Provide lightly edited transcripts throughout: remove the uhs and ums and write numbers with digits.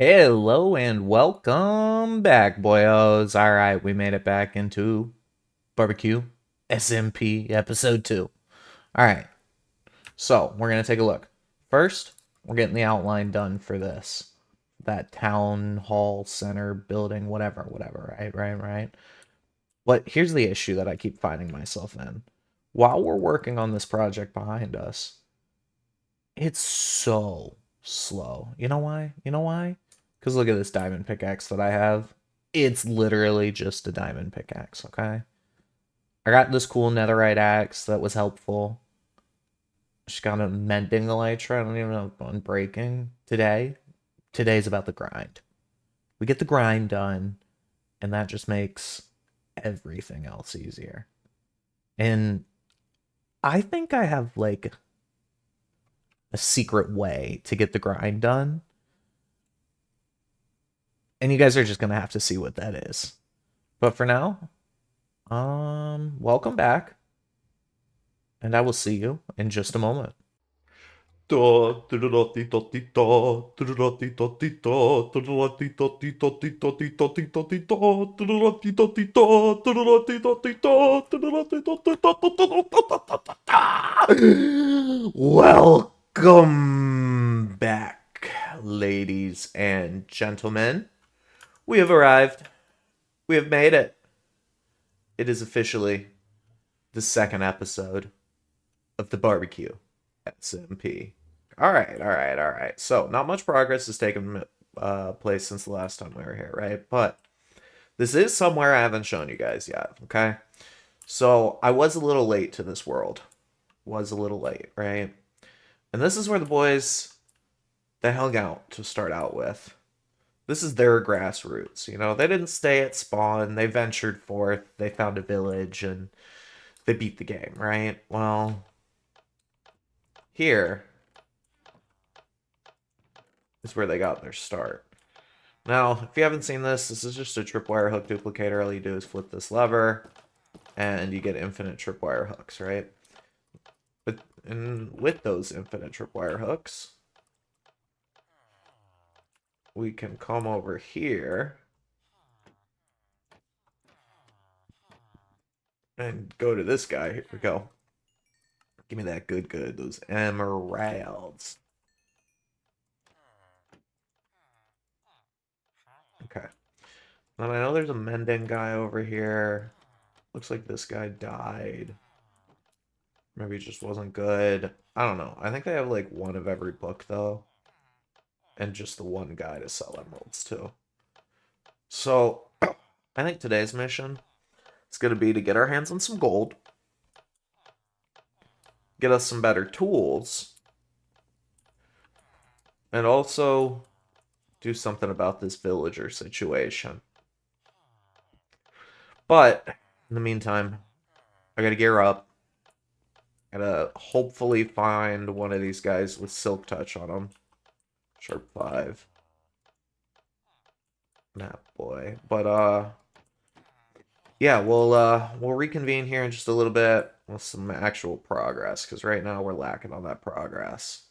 Hello and welcome back, boyos. All right, we made it back into BBQ SMP episode 2. All right, so we're going to take a look. First, we're getting the outline done for this. That town hall center building, whatever, right. But here's the issue that I keep finding myself in. While we're working on this project behind us, it's so slow. You know why? Because look at this diamond pickaxe that I have. It's literally just a diamond pickaxe, okay? I got this cool netherite axe that was helpful. Just got a mending elytra. I don't even know on breaking today. Today's about the grind. We get the grind done, and that just makes everything else easier. And I think I have like a secret way to get the grind done. And you guys are just gonna have to see what that is. But for now, welcome back, and I will see you in just a moment. Welcome back, ladies and gentlemen. We have arrived. We have made it. It is officially the second episode of the barbecue SMP. All right. So, not much progress has taken place since the last time we were here, right? But this is somewhere I haven't shown you guys yet, okay? So, I was a little late to this world. Was a little late, right? And this is where the boys, they hung out to start out with. This is their grassroots, you know? They didn't stay at spawn. They ventured forth. They found a village, and they beat the game, right? Well, here is where they got their start. Now, if you haven't seen this, this is just a tripwire hook duplicator. All you do is flip this lever, and you get infinite tripwire hooks, right? But with those infinite tripwire hooks, we can come over here and go to this guy. Here we go. Give me that good, those emeralds. Okay. And I know there's a mending guy over here. Looks like this guy died. Maybe it just wasn't good. I don't know. I think they have like one of every book though. And just the one guy to sell emeralds to. So I think today's mission is going to be to get our hands on some gold. Get us some better tools. And also do something about this villager situation. But in the meantime, I gotta gear up. Gotta hopefully find one of these guys with silk touch on them. Sharp 5. That boy. But yeah, we'll reconvene here in just a little bit with some actual progress, because right now we're lacking on that progress.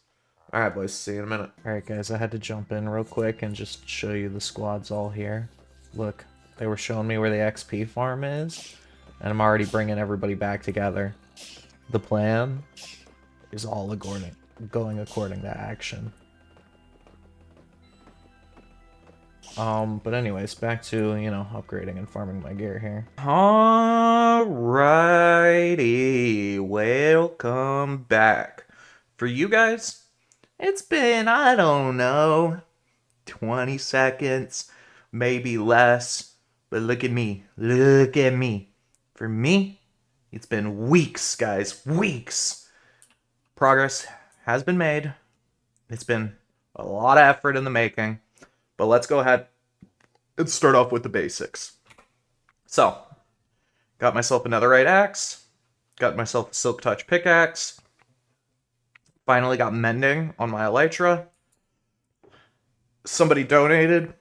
Alright, boys, see you in a minute. Alright, guys, I had to jump in real quick and just show you the squads all here. Look, they were showing me where the XP farm is, and I'm already bringing everybody back together. The plan is all going according to action. But anyways, back to, you know, upgrading and farming my gear here. Alrighty, welcome back. For you guys, it's been, I don't know, 20 seconds, maybe less, but look at me, For me, it's been weeks, guys, weeks. Progress has been made. It's been a lot of effort in the making. But let's go ahead and start off with the basics. So, got myself a netherite axe. Got myself a silk touch pickaxe. Finally got mending on my elytra. Somebody donated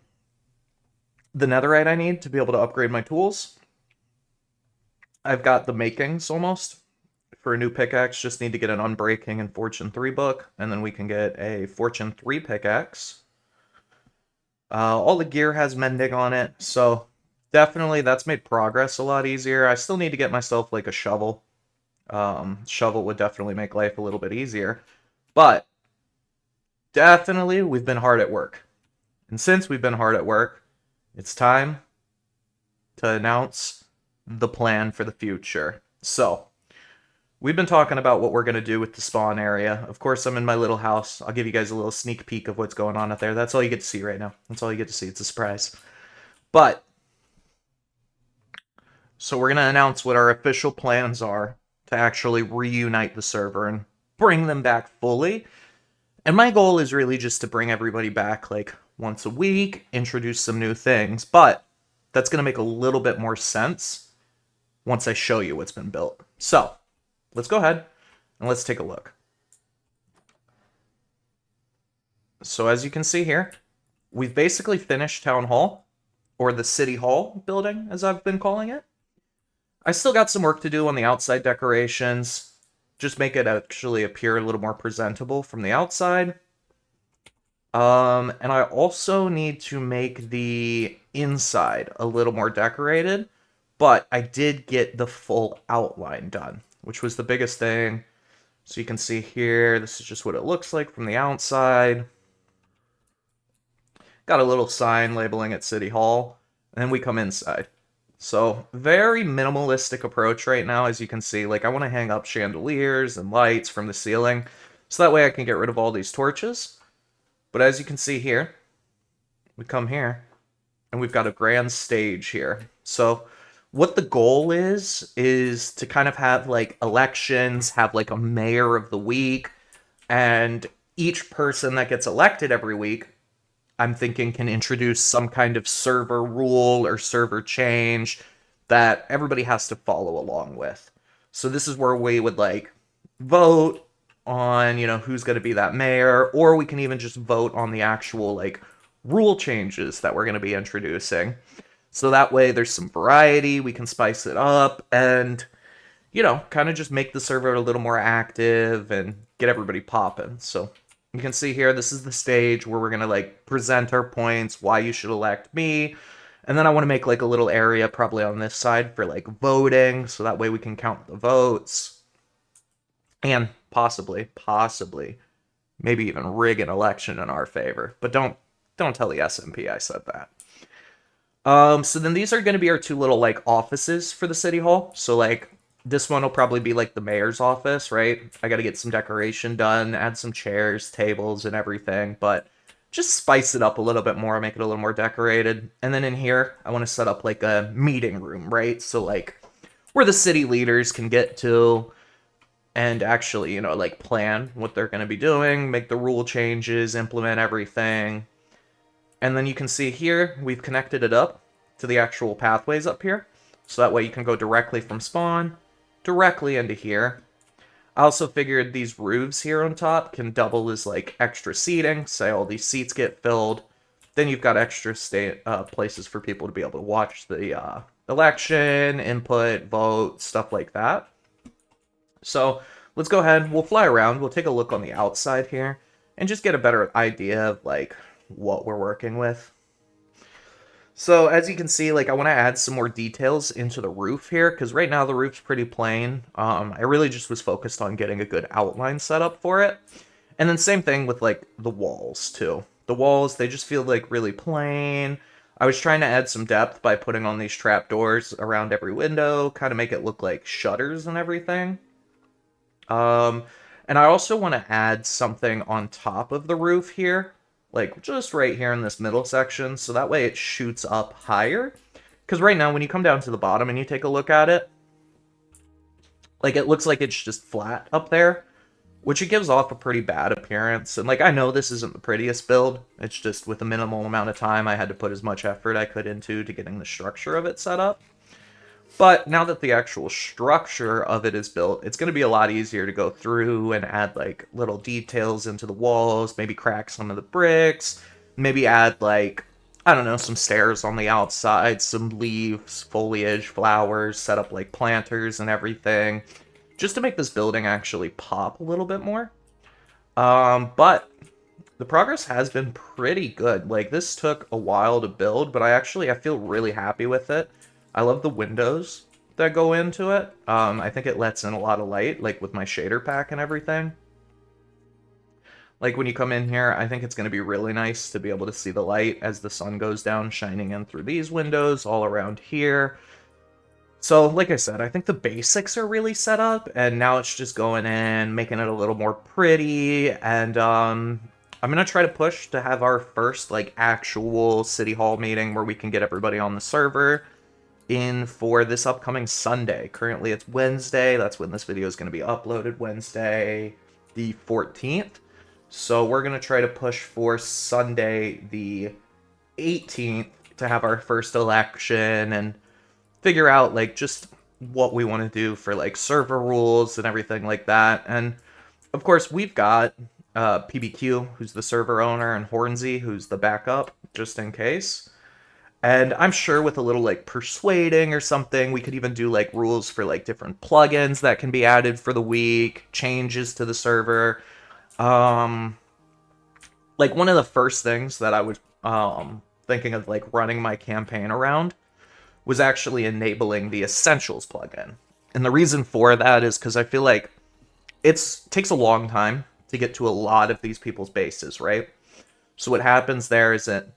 the netherite I need to be able to upgrade my tools. I've got the makings almost for a new pickaxe. Just need to get an Unbreaking and Fortune 3 book, and then we can get a Fortune 3 pickaxe. All the gear has mending on it, so definitely that's made progress a lot easier. I still need to get myself like a shovel. Shovel would definitely make life a little bit easier, but definitely we've been hard at work. And since we've been hard at work, it's time to announce the plan for the future. So, we've been talking about what we're going to do with the spawn area. Of course, I'm in my little house. I'll give you guys a little sneak peek of what's going on out there. That's all you get to see right now. That's all you get to see. It's a surprise. But, so we're going to announce what our official plans are to actually reunite the server and bring them back fully. And my goal is really just to bring everybody back like once a week, introduce some new things. But that's going to make a little bit more sense once I show you what's been built. So, let's go ahead and let's take a look. So as you can see here, we've basically finished Town Hall, or the City Hall building, as I've been calling it. I still got some work to do on the outside decorations, just make it actually appear a little more presentable from the outside. And I also need to make the inside a little more decorated, but I did get the full outline done, which was the biggest thing. So you can see here, this is just what it looks like from the outside. Got a little sign labeling it City Hall, and then we come inside. So very minimalistic approach right now, as you can see. Like I want to hang up chandeliers and lights from the ceiling, so that way I can get rid of all these torches. But as you can see here, we come here, and we've got a grand stage here. So what the goal is to kind of have like elections, have like a mayor of the week, and each person that gets elected every week, I'm thinking can introduce some kind of server rule or server change that everybody has to follow along with. So this is where we would like vote on, who's going to be that mayor, or we can even just vote on the actual like rule changes that we're going to be introducing. So that way there's some variety, we can spice it up, and, kind of just make the server a little more active and get everybody popping. So you can see here, this is the stage where we're going to like present our points, why you should elect me. And then I want to make like a little area probably on this side for like voting, so that way we can count the votes. And possibly, maybe even rig an election in our favor. But don't tell the SMP I said that. So then these are going to be our two little like offices for the city hall. So like this one will probably be like the mayor's office, right? I got to get some decoration done, add some chairs, tables, and everything, but just spice it up a little bit more, make it a little more decorated. And then in here, I want to set up like a meeting room, right? So like where the city leaders can get to and actually, like plan what they're going to be doing, make the rule changes, implement everything. And then you can see here, we've connected it up to the actual pathways up here. So that way you can go directly from spawn, directly into here. I also figured these roofs here on top can double as like extra seating, say all these seats get filled. Then you've got extra places for people to be able to watch the election, input, vote, stuff like that. So let's go ahead, we'll fly around, we'll take a look on the outside here, and just get a better idea of like what we're working with. So as you can see, like I want to add some more details into the roof here, because right now the roof's pretty plain. I really just was focused on getting a good outline set up for it. And then same thing with like the walls too. The walls, they just feel like really plain. I was trying to add some depth by putting on these trapdoors around every window, kind of make it look like shutters and everything. And I also want to add something on top of the roof here, like just right here in this middle section, so that way it shoots up higher. Because right now, when you come down to the bottom and you take a look at it, like it looks like it's just flat up there, which it gives off a pretty bad appearance. And like I know this isn't the prettiest build, it's just with a minimal amount of time I had to put as much effort I could into to getting the structure of it set up. But now that the actual structure of it is built, it's going to be a lot easier to go through and add like little details into the walls, maybe crack some of the bricks, maybe add like, I don't know, some stairs on the outside, some leaves, foliage, flowers, set up like planters and everything, just to make this building actually pop a little bit more. But the progress has been pretty good. Like, this took a while to build, but I feel really happy with it. I love the windows that go into it. I think it lets in a lot of light, like with my shader pack and everything. Like, when you come in here, I think it's going to be really nice to be able to see the light as the sun goes down, shining in through these windows all around here. So, like I said, I think the basics are really set up, and now it's just going in, making it a little more pretty, and I'm gonna try to push to have our first, like, actual City Hall meeting where we can get everybody on the server in for this upcoming Sunday. Currently, it's Wednesday. That's when this video is going to be uploaded, Wednesday the 14th. So we're going to try to push for Sunday the 18th to have our first election and figure out, like, just what we want to do for, like, server rules and everything like that. And of course, we've got BBQ, who's the server owner, and Hornsey, who's the backup, just in case. And I'm sure with a little, like, persuading or something, we could even do, like, rules for, like, different plugins that can be added for the week, changes to the server. Like, one of the first things that I was thinking of, like, running my campaign around was actually enabling the Essentials plugin. And the reason for that is because I feel like it takes a long time to get to a lot of these people's bases, right? So what happens there is it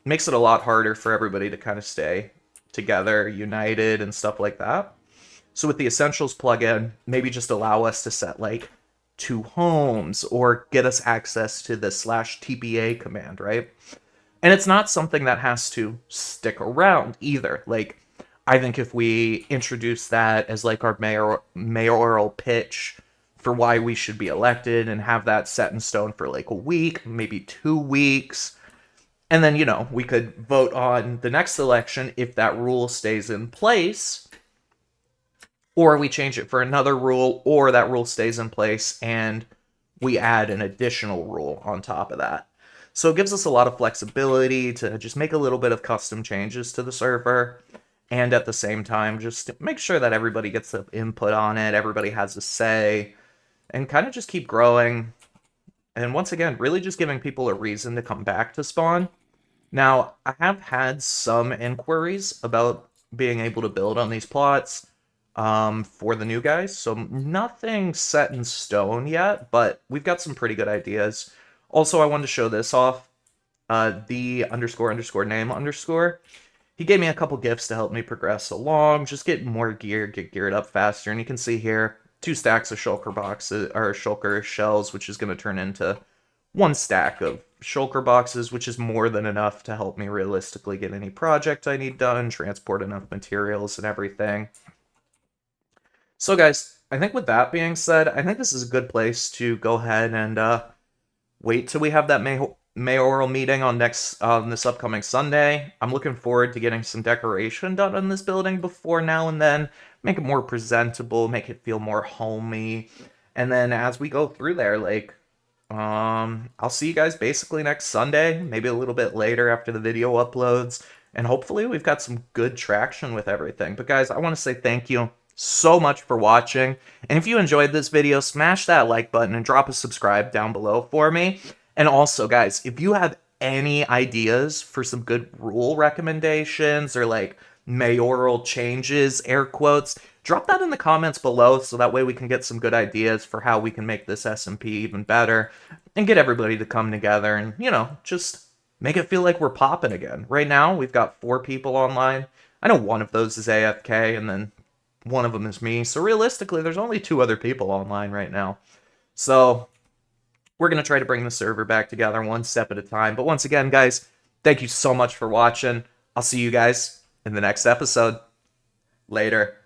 makes it a lot harder for everybody to kind of stay together, united, and stuff like that. So with the Essentials plugin, maybe just allow us to set, like, 2 homes or get us access to the /TPA command, right? And it's not something that has to stick around either. Like, I think if we introduce that as, like, our mayoral pitch for why we should be elected and have that set in stone for, like, a week, maybe 2 weeks, and then, you know, we could vote on the next election if that rule stays in place, or we change it for another rule, or that rule stays in place and we add an additional rule on top of that. So it gives us a lot of flexibility to just make a little bit of custom changes to the server, and at the same time, just make sure that everybody gets the input on it, everybody has a say, and kind of just keep growing. And once again, really just giving people a reason to come back to Spawn. Now, I have had some inquiries about being able to build on these plots for the new guys, so nothing set in stone yet, but we've got some pretty good ideas. Also, I wanted to show this off. The __name_. He gave me a couple gifts to help me progress along, just get more gear, get geared up faster, and you can see here, 2 stacks of shulker boxes, or shulker shells, which is going to turn into 1 stack of shulker boxes, which is more than enough to help me realistically get any project I need done, transport enough materials and everything. So guys, I think with that being said, I think this is a good place to go ahead and wait till we have that mayoral meeting on this upcoming Sunday. I'm looking forward to getting some decoration done on this building before now and then, make it more presentable, make it feel more homey. And then as we go through there, like, I'll see you guys basically next Sunday, maybe a little bit later after the video uploads, and hopefully we've got some good traction with everything. But guys, I want to say thank you so much for watching, and if you enjoyed this video, smash that like button and drop a subscribe down below for me. And also, guys, if you have any ideas for some good rule recommendations or, like, mayoral changes, air quotes, drop that in the comments below so that way we can get some good ideas for how we can make this SMP even better and get everybody to come together and, you know, just make it feel like we're popping again. Right now, we've got 4 people online. I know one of those is AFK, and then one of them is me. So realistically, there's only 2 other people online right now. So we're going to try to bring the server back together 1 step at a time. But once again, guys, thank you so much for watching. I'll see you guys in the next episode. Later.